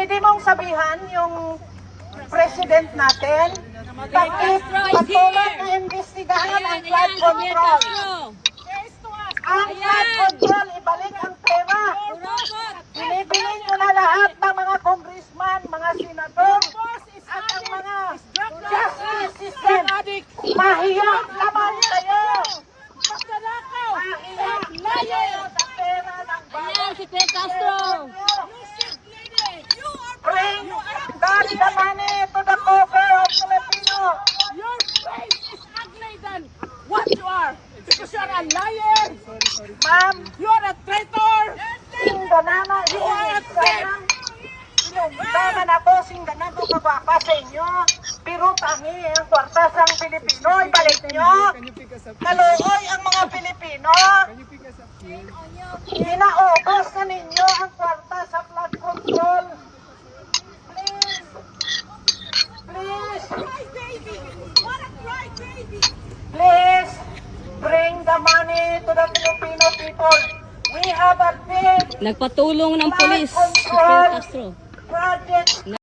pwede mong sabihan yung president natin, patuloy na imbestigahan ang flood control. Ang flood control, ibalik ang pera. Binibilin nyo na lahat ng mga congressman, mga senador, at ang mga justice system. Mahiyang naman kayo! Mahiyang kayo sa pera ng bayan. Si Ted Castro! Bring back the money to the coffers of Filipino. Your face is ugly than what you are. Because you're a liar. Ma'am, You're a traitor. singganana, singganan ako, singganan ko kabaka sa inyo. Pero tangi ang kwartas ang Pilipino, ibalik nyo. Kaluoy ang mga Pilipino. Inaubos na ninyo ang kwartas sa flood control. Please, please, please, bring the money to the Filipino people. We have a big Nagpatulong ng flood pulis si Ted control Castro. project